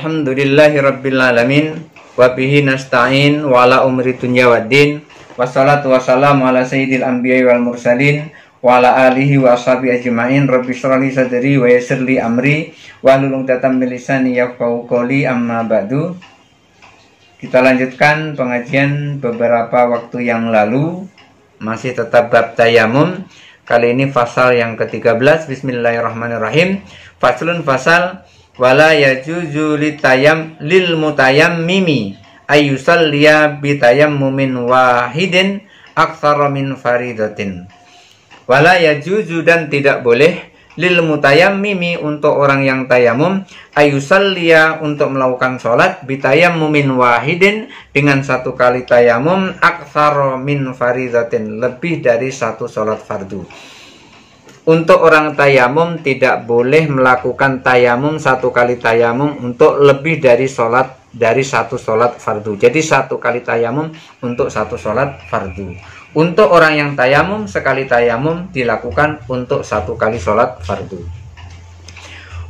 Alhamdulillahirabbil alamin wa bihi nasta'in wa ala umri dunya waddin wassalatu wassalamu ala sayyidil anbiya'i wal mursalin wa ala alihi wa ashabihi ajma'in. Rabbi shrah li sadri wa yassir li amri wa hlul 'uqdatam min lisani yafqahu qawli. Amma ba'du. Kita lanjutkan pengajian beberapa waktu yang lalu, masih tetap bab tayamum. Kali ini fasal yang ke-13. Bismillahirrahmanirrahim. Faslun fasal wala yajuzu lil mutayammimi ayyusalliya bitayammumin wahidin aktsara min faridatin. Wala yajuzu, dan tidak boleh, lil mutayammimi, untuk orang yang tayamum, ayyusalliya, untuk melakukan sholat, bitayammumin wahidin, dengan satu kali tayamum, aktsara min faridatin, lebih dari satu sholat fardu. Untuk orang tayamum tidak boleh melakukan tayamum satu kali tayamum untuk lebih dari satu sholat fardu. Jadi satu kali tayamum untuk satu sholat fardu. Untuk orang yang tayamum, sekali tayamum dilakukan untuk satu kali sholat fardu.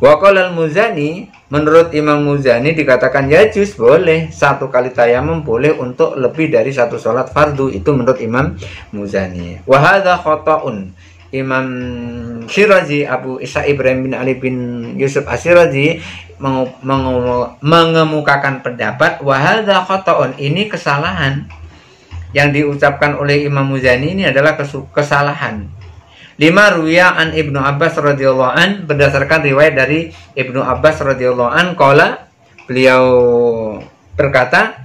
Wa qala al-Muzani, menurut Imam Muzani dikatakan yajuz, boleh satu kali tayamum, boleh untuk lebih dari satu sholat fardu. Itu menurut Imam Muzani. Wa hadza khata'un. Imam Syirazi, Abu Isa Ibrahim bin Ali bin Yusuf Asyirazi mengemukakan pendapat wahadza khata'un, ini kesalahan. Yang diucapkan oleh Imam Muzani ini adalah kesalahan. Lima ruya an Ibnu Abbas radhiyallahu an, berdasarkan riwayat dari Ibnu Abbas radhiyallahu an, qala, beliau berkata,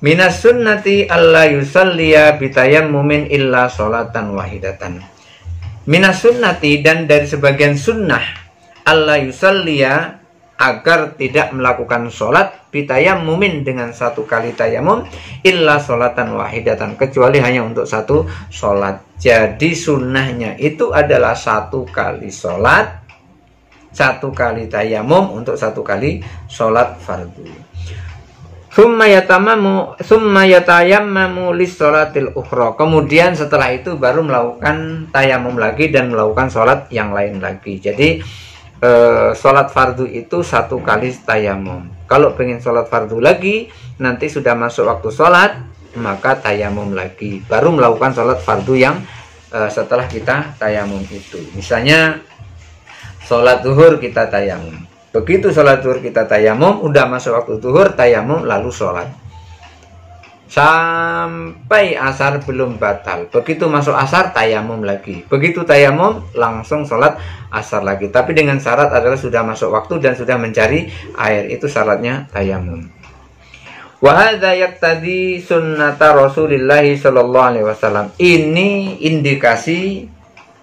minas sunnati alla yusalliya bitayammumin illa sholatan wahidatan. Minas sunnati, dan dari sebagian sunnah, alla yusalliya, agar tidak melakukan sholat, bitayammumin, dengan satu kali tayamum, illa sholatan wahidatan, kecuali hanya untuk satu sholat. Jadi sunnahnya itu adalah satu kali sholat, satu kali tayamum untuk satu kali sholat fardu. Summa yatayammamu lis-sholatil ukhra. Kemudian setelah itu baru melakukan tayamum lagi dan melakukan sholat yang lain lagi. Jadi sholat fardu itu satu kali tayamum. Kalau pengen sholat fardu lagi, nanti sudah masuk waktu sholat, maka tayamum lagi, baru melakukan sholat fardu yang setelah kita tayamum itu. Misalnya sholat zuhur kita tayamum. Begitu sholat zuhur kita tayamum, udah masuk waktu zuhur, tayamum lalu sholat sampai asar belum batal. Begitu masuk asar, tayamum lagi. Begitu tayamum, langsung sholat asar lagi. Tapi dengan syarat adalah sudah masuk waktu dan sudah mencari air. Itu syaratnya tayamum. Wa hadza yaqtadi sunnata Rasulillah sallallahu alaihi wasallam. Ini indikasi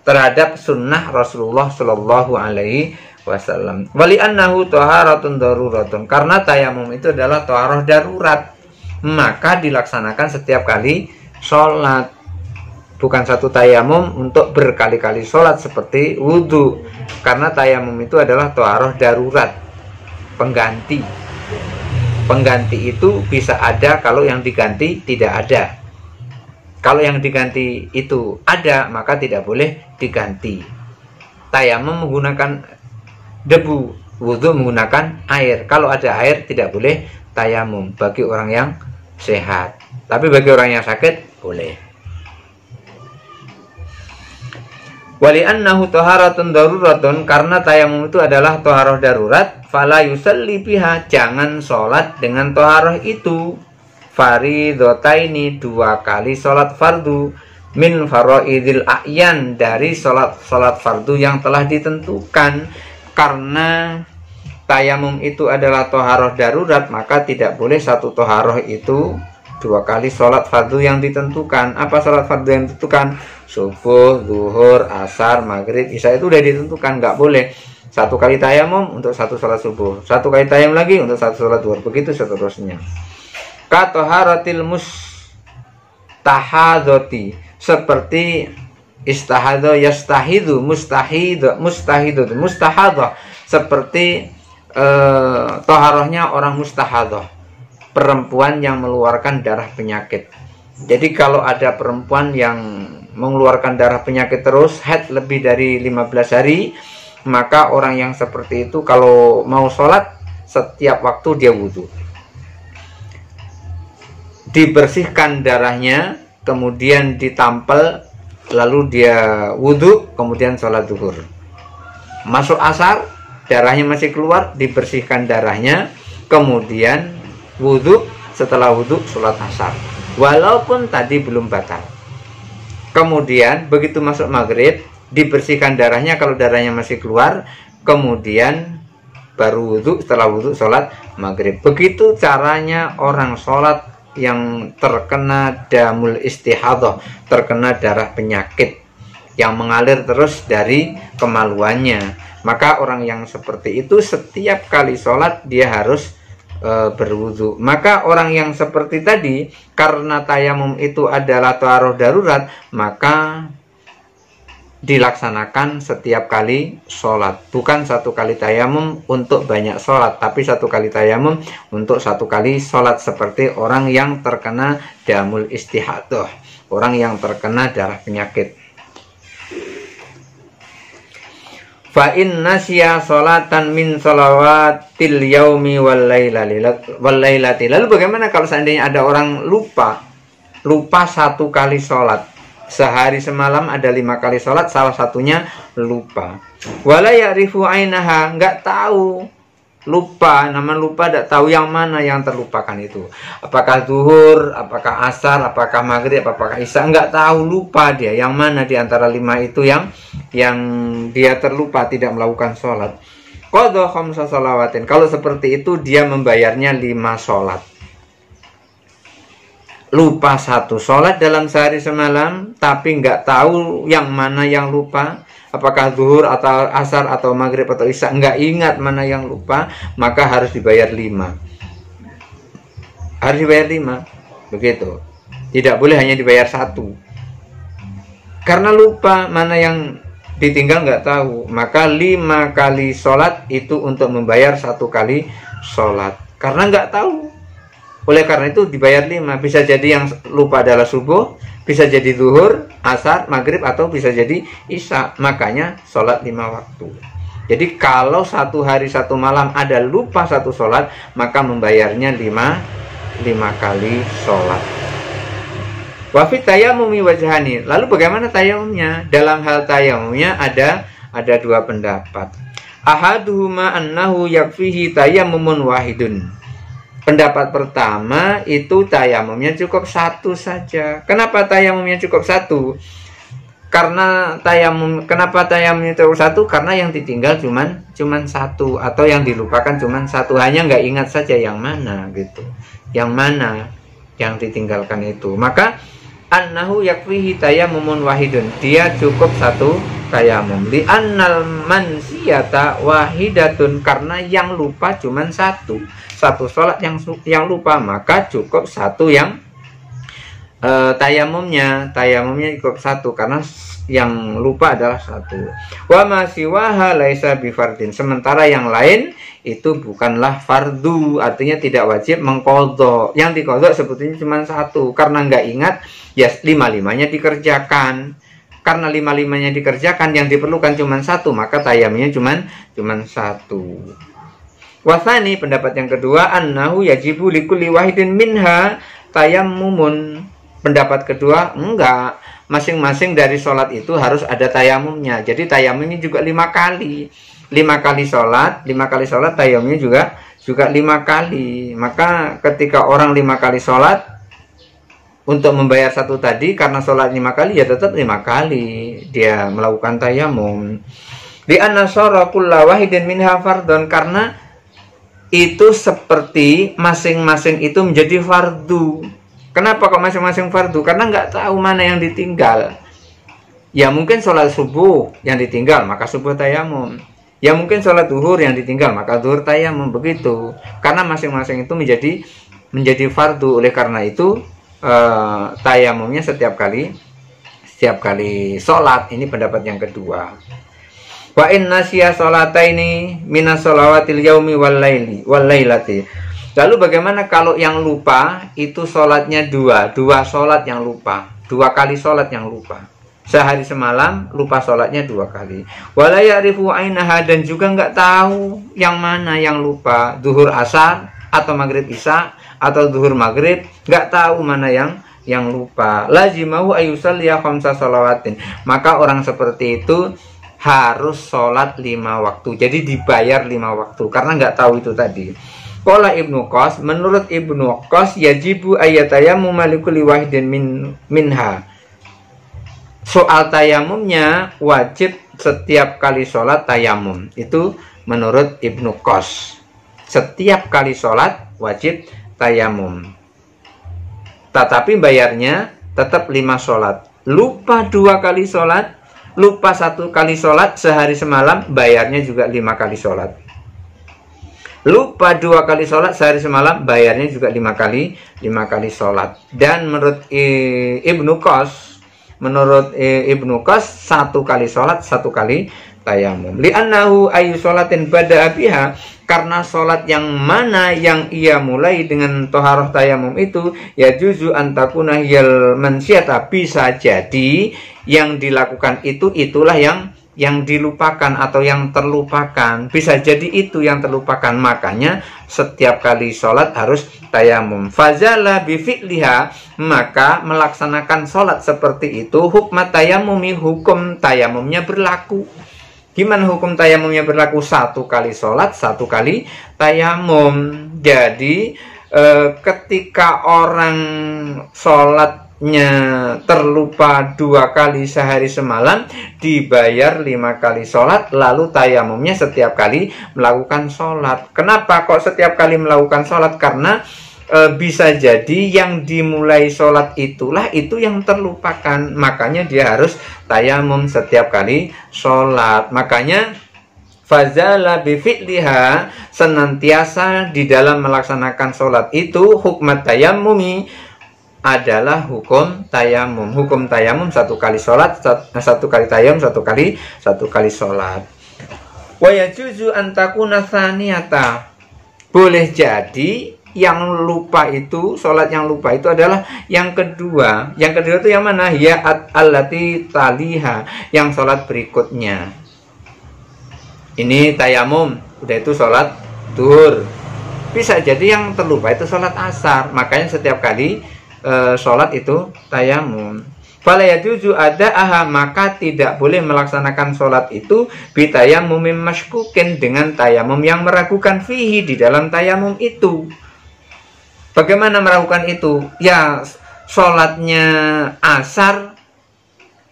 terhadap sunnah Rasulullah sallallahu alaihi wasallam. Wali annahu taharatun daruratun, karena tayamum itu adalah taharah darurat, maka dilaksanakan setiap kali sholat. Bukan satu tayamum untuk berkali-kali sholat seperti wudhu, karena tayamum itu adalah taharah darurat, pengganti. Pengganti itu bisa ada kalau yang diganti tidak ada. Kalau yang diganti itu ada, maka tidak boleh diganti. Tayamum menggunakan debu, wudhu menggunakan air. Kalau ada air tidak boleh tayamum bagi orang yang sehat, tapi bagi orang yang sakit boleh. Wali annahu taharatun daruratun, karena tayamum itu adalah taharah darurat, fala yusalli biha, jangan sholat dengan taharah itu. Faridotaini, dua kali sholat fardu, min faraidil a'yan, dari sholat fardu yang telah ditentukan. Karena tayamum itu adalah toharoh darurat, maka tidak boleh satu toharoh itu dua kali sholat fardu yang ditentukan. Apa sholat fardu yang ditentukan? Subuh, zuhur, asar, maghrib, isya, itu udah ditentukan. Nggak boleh satu kali tayamum untuk satu sholat subuh, satu kali tayamum lagi untuk satu sholat zuhur, begitu seterusnya. Katoharatil mustahadoti, seperti istahadha yastahidu, mustahadha, seperti toharohnya orang mustahadha, perempuan yang mengeluarkan darah penyakit. Jadi kalau ada perempuan yang mengeluarkan darah penyakit terus, haid lebih dari 15 hari, maka orang yang seperti itu kalau mau sholat setiap waktu dia wudhu. Dibersihkan darahnya, kemudian ditampel, lalu dia wudhu, kemudian sholat zuhur. Masuk asar, darahnya masih keluar, dibersihkan darahnya, kemudian wudhu, setelah wudhu sholat asar. Walaupun tadi belum batal. Kemudian begitu masuk maghrib, dibersihkan darahnya kalau darahnya masih keluar, kemudian baru wudhu, setelah wudhu sholat maghrib. Begitu caranya orang sholat yang terkena damul istihadah, terkena darah penyakit yang mengalir terus dari kemaluannya. Maka orang yang seperti itu setiap kali sholat dia harus berwudu. Maka orang yang seperti tadi, karena tayamum itu adalah taharoh darurat, maka dilaksanakan setiap kali sholat. Bukan satu kali tayamum untuk banyak sholat, tapi satu kali tayamum untuk satu kali sholat, seperti orang yang terkena damul istihadah, orang yang terkena darah penyakit. Fa in nasya sholatan min sholawatil yaumi wal lailati. Lalu bagaimana kalau seandainya ada orang lupa satu kali sholat? Sehari semalam ada 5 kali sholat, salah satunya lupa. Wala ya'rifu ainaha, nggak tahu, lupa, nama lupa, tidak tahu yang mana yang terlupakan itu. Apakah zuhur, apakah asar, apakah maghrib, apakah isya, nggak tahu, lupa dia. Yang mana di antara 5 itu yang dia terlupa, tidak melakukan sholat. Qadha khamsa shalawatin. Kalau seperti itu dia membayarnya 5 sholat. Lupa 1 sholat dalam sehari semalam, tapi nggak tahu yang mana yang lupa, apakah zuhur atau asar atau maghrib atau isya, nggak ingat mana yang lupa, maka harus dibayar 5. Harus dibayar 5, begitu. Tidak boleh hanya dibayar 1. Karena lupa mana yang ditinggal nggak tahu, maka 5 kali sholat itu untuk membayar 1 kali sholat. Karena nggak tahu. Oleh karena itu dibayar 5. Bisa jadi yang lupa adalah subuh, bisa jadi zuhur, asar, maghrib, atau bisa jadi isya. Makanya sholat 5 waktu. Jadi kalau 1 hari 1 malam ada lupa 1 sholat, maka membayarnya 5 kali sholat. Wafit tayamumi wajhani. Lalu bagaimana tayamumnya? Dalam hal tayamumnya ada 2 pendapat. Ahaduhuma annahu yakfihi tayamumun wahidun. Pendapat pertama itu tayamumnya cukup 1 saja. Kenapa tayamumnya cukup 1? Kenapa tayamumnya cukup 1? Karena yang ditinggal cuman 1, atau yang dilupakan cuman 1. Hanya nggak ingat saja yang mana gitu. Yang mana yang ditinggalkan itu. Maka annahu yakfihi tayamumun wahidun. Dia cukup 1 tayamum. Li annal mansiyata wahidatun. Karena yang lupa cuman 1 sholat yang lupa, maka cukup 1 yang tayamumnya cukup 1 karena yang lupa adalah 1. Wa ma siwaha laisa bifardin. Sementara yang lain itu bukanlah fardu, artinya tidak wajib mengqadha. Yang diqadha sebetulnya cuma 1, karena nggak ingat ya 5-5-nya dikerjakan. Karena 5-5-nya dikerjakan, yang diperlukan cuma 1, maka tayamumnya cuma 1. Wasani, pendapat yang kedua, annahu yajibu likulli wahidin minha tayammumun. Pendapat kedua, enggak, masing-masing dari sholat itu harus ada tayamumnya. Jadi tayamumnya juga 5 kali. 5 kali sholat tayamumnya juga 5 kali. Maka ketika orang 5 kali sholat, untuk membayar 1 tadi, karena sholat 5 kali, ya tetap 5 kali dia melakukan tayamum. Di anna syara kulla wahidin minha fardhon, karena itu seperti masing-masing itu menjadi fardu. Kenapa kok masing-masing fardu? Karena nggak tahu mana yang ditinggal. Ya mungkin sholat subuh yang ditinggal, maka subuh tayamum. Ya mungkin sholat zuhur yang ditinggal, maka zuhur tayamum. Begitu. Karena masing-masing itu menjadi fardu. Oleh karena itu tayamumnya setiap kali sholat. Ini pendapat yang kedua. Wa in nasya sholataini minas sholawatil yaumi wal lailati. Lalu bagaimana kalau yang lupa itu sholatnya 2 sholat yang lupa, 2 kali sholat yang lupa. sehari semalam lupa sholatnya 2 kali. Wala ya'rifu ainaha, dan juga nggak tahu yang mana yang lupa, zuhur asar atau maghrib isya atau zuhur maghrib, nggak tahu mana yang lupa. Lazimahu ayusalliya khamsa shalawatin, maka orang seperti itu harus sholat 5 waktu. Jadi dibayar 5 waktu karena nggak tahu itu tadi. Qala Ibnu Qas, menurut Ibnu Qas, yajibu ayatayammum likulli wahidin minha. Soal tayamumnya wajib setiap kali sholat tayamum. Itu menurut Ibnu Qas. Setiap kali sholat wajib tayamum. Tetapi bayarnya tetap 5 sholat. Lupa 2 kali sholat, lupa 1 kali sholat sehari semalam, bayarnya juga 5 kali sholat. Lupa 2 kali sholat sehari semalam, bayarnya juga 5 kali sholat. Dan menurut Ibnu Qas, 1 kali sholat 1 kali tayamum. Li'annahu ayu sholatin bada'a biha, karena sholat yang mana yang ia mulai dengan toharoh tayamum itu, ya juzu antakuna hiyal mansyata, bisa jadi yang dilakukan itulah yang dilupakan atau yang terlupakan. Bisa jadi itu yang terlupakan, makanya setiap kali sholat harus tayamum. Fazala bifi'liha, maka melaksanakan sholat seperti itu hukmat tayamumi, hukum tayamumnya berlaku. Gimana hukum tayamumnya berlaku? 1 kali sholat 1 kali tayamum. Jadi ketika orang sholat terlupa 2 kali sehari semalam, dibayar 5 kali sholat, lalu tayamumnya setiap kali melakukan sholat. Kenapa kok setiap kali melakukan sholat? Karena bisa jadi yang dimulai sholat itulah itu yang terlupakan, makanya dia harus tayamum setiap kali sholat. Makanya fazala bifi'liha, senantiasa di dalam melaksanakan sholat itu hukmat tayamumi, adalah hukum tayamum. Hukum tayamum 1 kali sholat, 1 kali tayamum, 1 kali sholat. Wa yajuzu antakuna tsaniyata, boleh jadi yang lupa itu, sholat yang lupa itu adalah yang kedua. Yang kedua itu yang mana? Ya allati taliha, yang sholat berikutnya. Ini tayamum, udah itu sholat duhur. Bisa jadi yang terlupa itu sholat asar, makanya setiap kali sholat itu tayamum. Fala yajuzu ada'aha, maka tidak boleh melaksanakan sholat itu bitayamumim mashkukin, dengan tayamum yang meragukan fihi, di dalam tayamum itu. Bagaimana meragukan itu? Ya sholatnya asar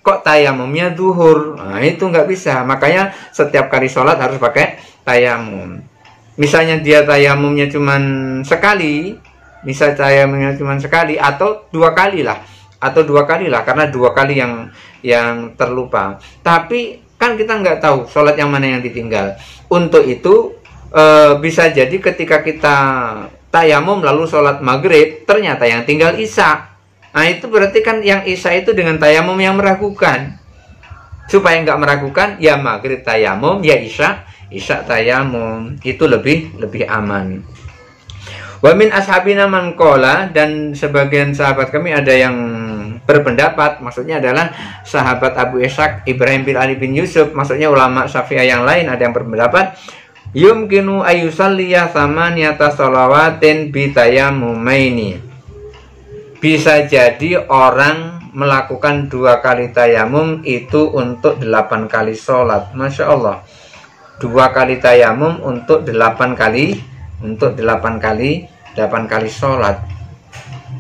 kok tayamumnya duhur, nah itu nggak bisa. Makanya setiap kali sholat harus pakai tayamum. Misalnya dia tayamumnya cuma sekali, atau 2 kali lah, karena 2 kali yang terlupa. Tapi kan kita nggak tahu sholat yang mana yang ditinggal. Untuk itu bisa jadi ketika kita tayamum lalu sholat maghrib, ternyata yang tinggal isya. Nah itu berarti kan yang isya itu dengan tayamum yang meragukan. Supaya nggak meragukan, ya maghrib tayamum, ya isya tayamum, itu lebih aman. Wa min ashabina man qala, dan sebagian sahabat kami ada yang berpendapat, maksudnya adalah sahabat Abu Ishaq Ibrahim bin Ali bin Yusuf, maksudnya ulama Syafi'iyah yang lain ada yang berpendapat yumkinu ayusalliya tsamaniyata shalawatin bitayammumaini. Bisa jadi orang melakukan 2 kali tayamum itu untuk 8 kali sholat. Masya Allah, 2 kali tayamum untuk 8 kali sholat.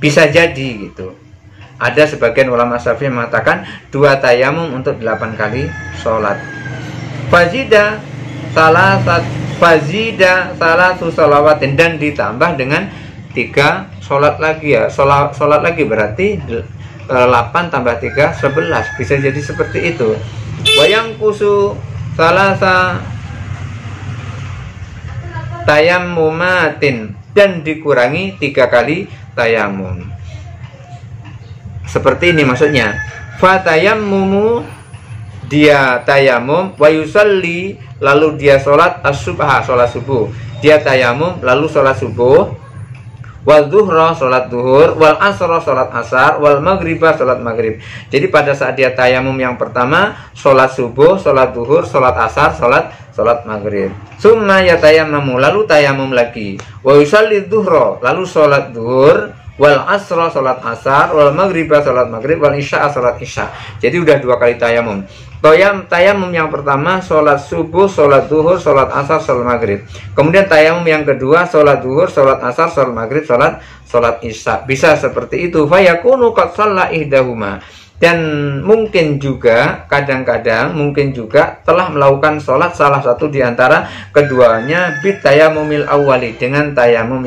Bisa jadi gitu. Ada sebagian ulama Syafi'i mengatakan 2 tayamum untuk 8 kali sholat. Fazida salatu shalawatin, dan ditambah dengan 3 sholat lagi ya. Sholat lagi berarti 8 tambah 3 11. Bisa jadi seperti itu. Wayang kusu salasa tayammumatin, dan dikurangi 3 kali tayamum. Seperti ini maksudnya. Fatayammumu, dia tayamum, wa yusalli, lalu dia sholat as-subha, sholat subuh. Dia tayamum lalu sholat subuh. wal zuhra salat zuhur, wal asra salat asar, wal maghriba salat maghrib. Jadi pada saat dia tayamum yang pertama, salat subuh, salat zuhur, salat asar, salat maghrib. Summa yatayammamu, lalu tayamum lagi. Wa yusalli zuhra, lalu salat zuhur, wal asra salat asar, wal maghriba salat maghrib, wal isya salat isya. Jadi udah 2 kali tayamum. Tayamum yang pertama salat subuh, salat zuhur, salat asar, salat maghrib. Kemudian tayamum yang kedua salat zuhur, salat asar, salat maghrib, salat isya. Bisa seperti itu. Fayakunu qad shalla ihdahuma. Dan mungkin juga kadang-kadang mungkin juga telah melakukan salat salah satu di antara keduanya bitayamumil awwali, dengan tayamum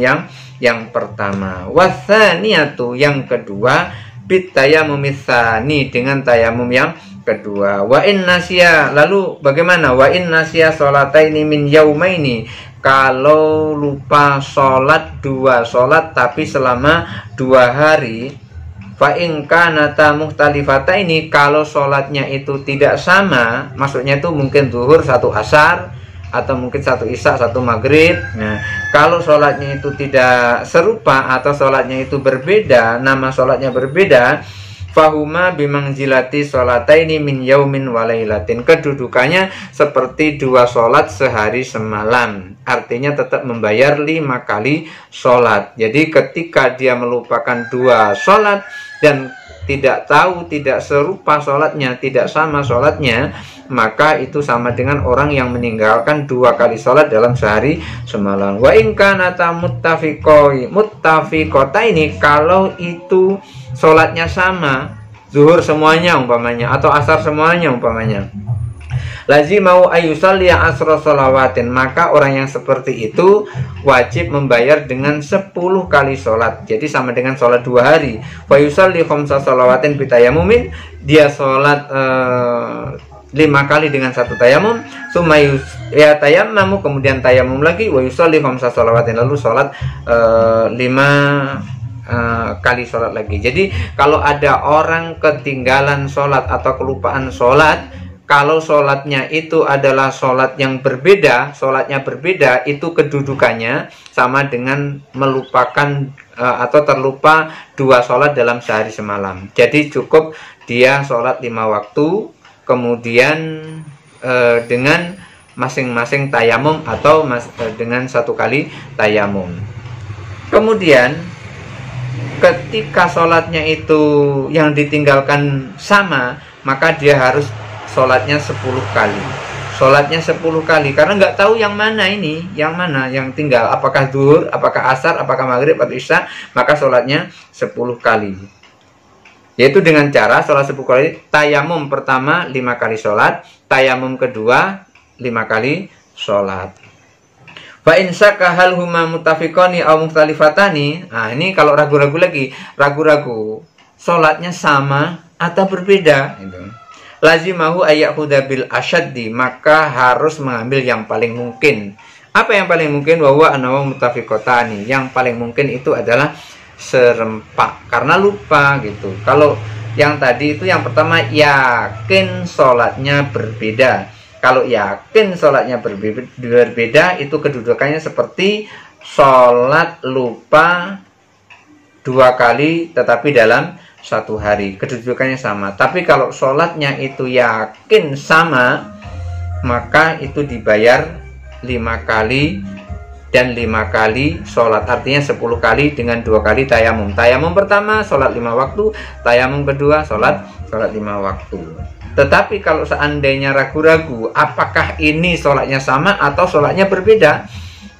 yang pertama. Watsaniyatu, yang kedua bitayamumis tsani, dengan tayamum yang kedua. Wa in nasya, lalu bagaimana? Wa in nasya sholataini min yaumaini, kalau lupa sholat 2 sholat tapi selama 2 hari. Fa in kanata mukhtalifataini, kalau sholatnya itu tidak sama, maksudnya itu mungkin zuhur 1 asar, atau mungkin 1 isya 1 maghrib. Nah, kalau sholatnya itu tidak serupa atau sholatnya itu berbeda, nama sholatnya berbeda, fahuma bimangzilati sholataini min yaumin walailatin, kedudukannya seperti 2 sholat sehari semalam, artinya tetap membayar 5 kali sholat. Jadi ketika dia melupakan 2 sholat dan tidak tahu, tidak serupa sholatnya, tidak sama sholatnya, maka itu sama dengan orang yang meninggalkan 2 kali sholat dalam sehari semalam. Wa in kanata muttafiqataini, kalau itu sholatnya sama, zuhur semuanya umpamanya, atau asar semuanya umpamanya, lazimau ayyusalli asra shalawatin, maka orang yang seperti itu wajib membayar dengan 10 kali sholat. Jadi sama dengan sholat 2 hari. Fa yusalli khamsa shalawatin bitayamumin, dia sholat 5 kali dengan 1 tayamum. Summa yatayammamu, kemudian tayamum lagi. Wa yusalli khamsa shalawatin, lalu sholat 5 kali sholat lagi. Jadi kalau ada orang ketinggalan sholat atau kelupaan sholat, kalau sholatnya itu adalah sholat yang berbeda, sholatnya berbeda, itu kedudukannya sama dengan melupakan atau terlupa 2 sholat dalam sehari semalam. Jadi cukup dia sholat 5 waktu, kemudian dengan masing-masing tayamum atau dengan 1 kali tayamum. Kemudian ketika sholatnya itu yang ditinggalkan sama, maka dia harus sholatnya 10 kali. Sholatnya 10 kali, karena nggak tahu yang mana ini, yang mana yang tinggal, apakah zuhur, apakah asar, apakah maghrib atau isya, maka sholatnya 10 kali. Yaitu dengan cara sholat 10 kali. Tayamum pertama 5 kali sholat, tayamum kedua 5 kali sholat. Fa in syakka hal huma muttafiqani aw mukhtalifatani. Nah, ini kalau ragu-ragu lagi, ragu-ragu sholatnya sama atau berbeda itu. Lazimahu ayyakhudha bil asyaddi, maka harus mengambil yang paling mungkin. Apa yang paling mungkin? Wa huwa annahu muttafiqatani, yang paling mungkin itu adalah serempak karena lupa gitu. Kalau yang tadi itu yang pertama yakin sholatnya berbeda. Kalau yakin sholatnya berbeda, itu kedudukannya seperti sholat lupa 2 kali tetapi dalam 1 hari, kedudukannya sama. Tapi kalau sholatnya itu yakin sama, maka itu dibayar 5 kali dan 5 kali sholat, artinya 10 kali dengan 2 kali tayamum. Tayamum pertama sholat 5 waktu, tayamum kedua sholat 5 waktu. Tetapi kalau seandainya ragu-ragu apakah ini sholatnya sama atau sholatnya berbeda,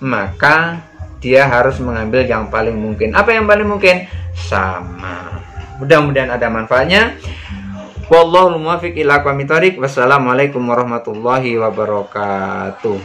maka dia harus mengambil yang paling mungkin. Apa yang paling mungkin? Sama. Mudah-mudahan ada manfaatnya. Wallahul muwaffiq ila aqwamit thoriq. Wassalamualaikum warahmatullahi wabarakatuh.